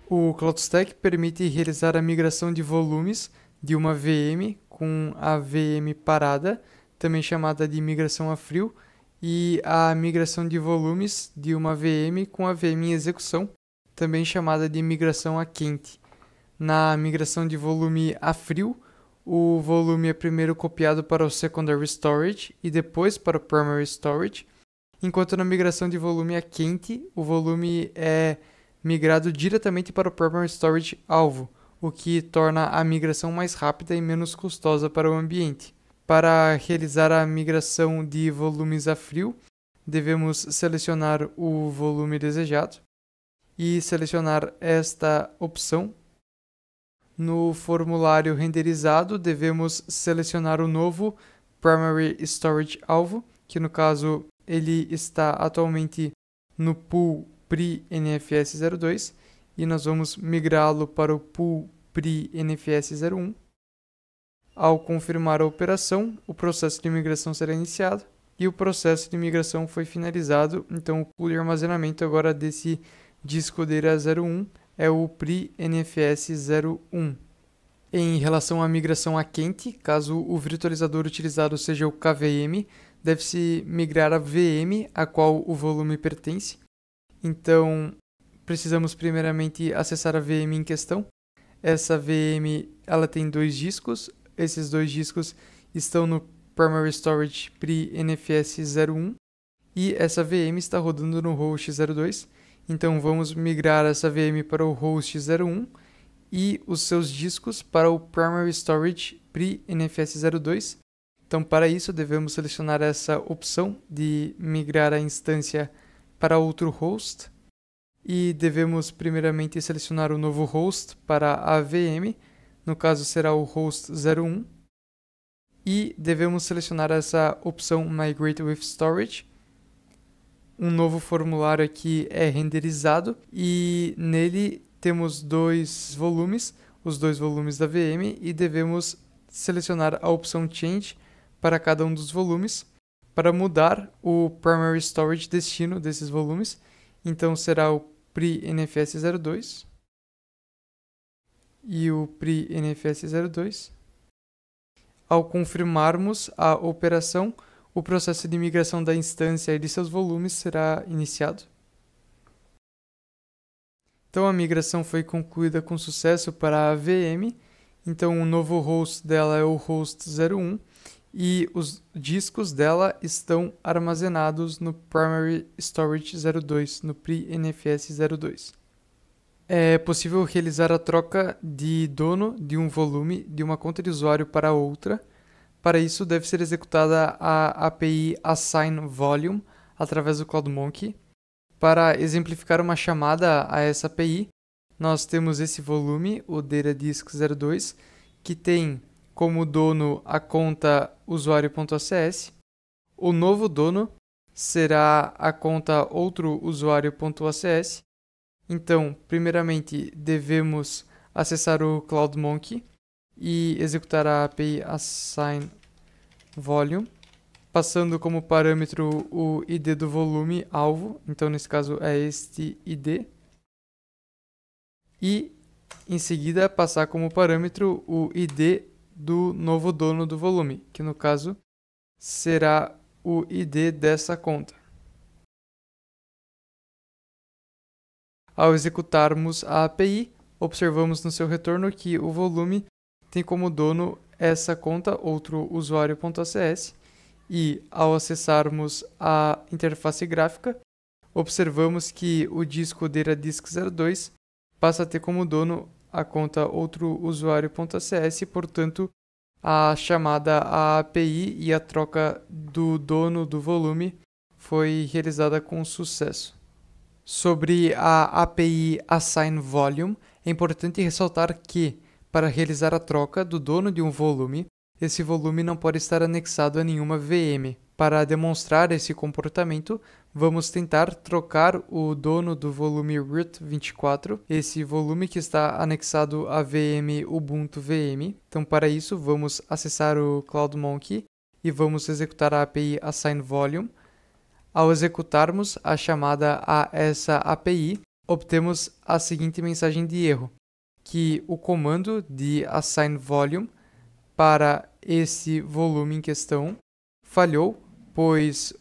O CloudStack permite realizar a migração de volumes de uma VM com a VM parada, também chamada de migração a frio, e a migração de volumes de uma VM com a VM em execução, também chamada de migração a quente. Na migração de volume a frio, o volume é primeiro copiado para o Secondary Storage e depois para o Primary Storage, enquanto na migração de volume a quente, o volume é migrado diretamente para o Primary Storage alvo, o que torna a migração mais rápida e menos custosa para o ambiente. Para realizar a migração de volumes a frio, devemos selecionar o volume desejado e selecionar esta opção. No formulário renderizado, devemos selecionar o novo Primary Storage alvo, que no caso ele está atualmente no pool PRI-NFS02 e nós vamos migrá-lo para o pool PRI-NFS01. Ao confirmar a operação, o processo de migração será iniciado e o processo de migração foi finalizado. Então, o pool de armazenamento agora desse disco DRA01 é o PRI-NFS01. Em relação à migração a quente, caso o virtualizador utilizado seja o KVM, deve-se migrar a VM a qual o volume pertence. Então, precisamos primeiramente acessar a VM em questão. Essa VM ela tem 2 discos. Esses 2 discos estão no Primary Storage PRI-NFS01 e essa VM está rodando no host 02. Então, vamos migrar essa VM para o host 01 e os seus discos para o Primary Storage PRI-NFS02. Então, para isso, devemos selecionar essa opção de migrar a instância para outro host e devemos primeiramente selecionar o novo host para a VM, no caso será o host 01, e devemos selecionar essa opção Migrate with Storage. Um novo formulário aqui é renderizado e nele temos 2 volumes, os 2 volumes da VM, e devemos selecionar a opção Change para cada um dos volumes para mudar o Primary Storage destino desses volumes. Então será o PRI-NFS02 e o PRI-NFS02. Ao confirmarmos a operação, o processo de migração da instância e de seus volumes será iniciado. Então a migração foi concluída com sucesso para a VM. Então o novo host dela é o host 01 e os discos dela estão armazenados no Primary Storage 02, no PRI-NFS02. É possível realizar a troca de dono de um volume de uma conta de usuário para outra. Para isso, deve ser executada a API Assign Volume através do CloudMonkey. Para exemplificar uma chamada a essa API, nós temos esse volume, o DataDisk02, que tem como dono a conta usuário.acs. O novo dono será a conta outro usuário.acs. Então, primeiramente, devemos acessar o CloudMonkey e executar a API Assign Volume, passando como parâmetro o ID do volume alvo. Então, nesse caso, é este ID. E, em seguida, passar como parâmetro o ID do novo dono do volume, que no caso será o ID dessa conta. Ao executarmos a API, observamos no seu retorno que o volume tem como dono essa conta, outro usuário.acs, e ao acessarmos a interface gráfica, observamos que o disco DataDisk02 passa a ter como dono a conta outro usuário.acs, portanto, a chamada à API e a troca do dono do volume foi realizada com sucesso. Sobre a API Assign Volume, é importante ressaltar que, para realizar a troca do dono de um volume, esse volume não pode estar anexado a nenhuma VM. Para demonstrar esse comportamento, vamos tentar trocar o dono do volume root24, esse volume que está anexado à VM Ubuntu VM. Então, para isso, vamos acessar o CloudMonkey e vamos executar a API Assign Volume. Ao executarmos a chamada a essa API, obtemos a seguinte mensagem de erro, que o comando de assign volume para esse volume em questão falhou, pois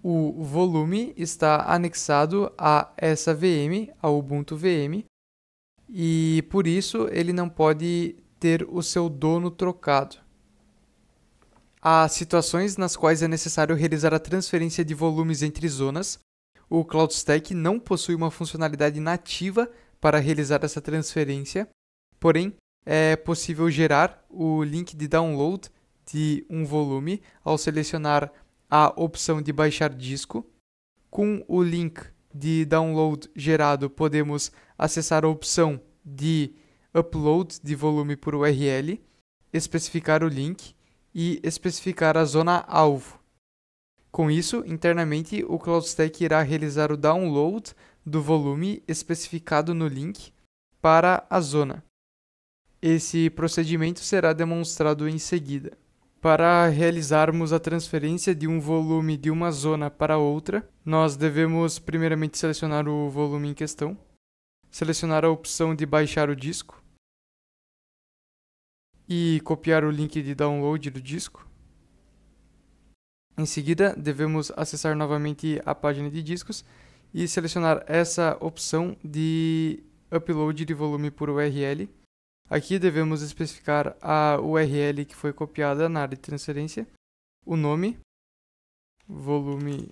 o volume está anexado a essa VM, a Ubuntu VM, e por isso ele não pode ter o seu dono trocado. Há situações nas quais é necessário realizar a transferência de volumes entre zonas. O CloudStack não possui uma funcionalidade nativa para realizar essa transferência, porém é possível gerar o link de download de um volume ao selecionar a opção de baixar disco. Com o link de download gerado, podemos acessar a opção de upload de volume por URL, especificar o link e especificar a zona alvo. Com isso, internamente, o CloudStack irá realizar o download do volume especificado no link para a zona. Esse procedimento será demonstrado em seguida. Para realizarmos a transferência de um volume de uma zona para outra, nós devemos primeiramente selecionar o volume em questão, selecionar a opção de baixar o disco e copiar o link de download do disco. Em seguida, devemos acessar novamente a página de discos e selecionar essa opção de upload de volume por URL. Aqui devemos especificar a URL que foi copiada na área de transferência, o nome, volume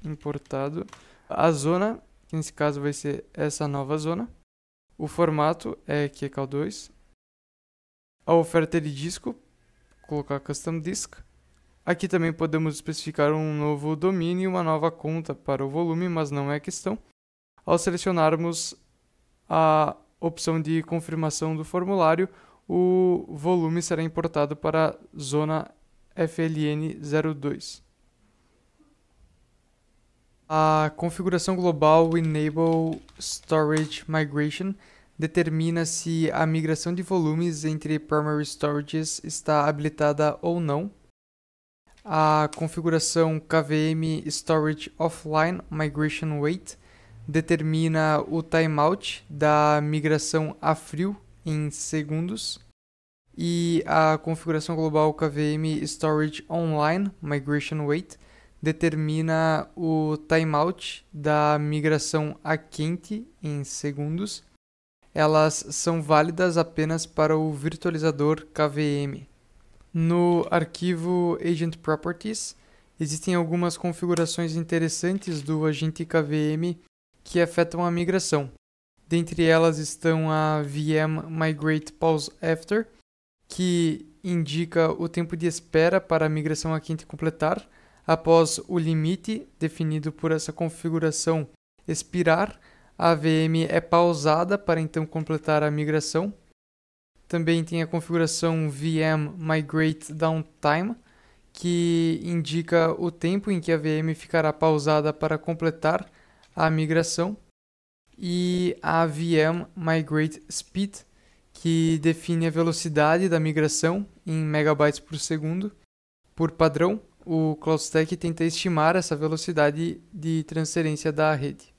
importado, a zona, que nesse caso vai ser essa nova zona, o formato é QCAL2, a oferta de disco, colocar custom disk. Aqui também podemos especificar um novo domínio e uma nova conta para o volume, mas não é questão. Ao selecionarmos a opção de confirmação do formulário, o volume será importado para a zona FLN02. A configuração global Enable Storage Migration determina se a migração de volumes entre primary storages está habilitada ou não. A configuração KVM Storage Offline Migration Wait determina o timeout da migração a frio em segundos. E a configuração global KVM Storage Online Migration Wait determina o timeout da migração a quente em segundos. Elas são válidas apenas para o virtualizador KVM. No arquivo Agent Properties, existem algumas configurações interessantes do agente KVM que afetam a migração. Dentre elas estão a VM Migrate Pause After, que indica o tempo de espera para a migração a quente completar, após o limite definido por essa configuração expirar, a VM é pausada para então completar a migração. Também tem a configuração VM Migrate Downtime, que indica o tempo em que a VM ficará pausada para completar a migração. E a VM Migrate Speed, que define a velocidade da migração em megabytes por segundo. Por padrão, o CloudStack tenta estimar essa velocidade de transferência da rede.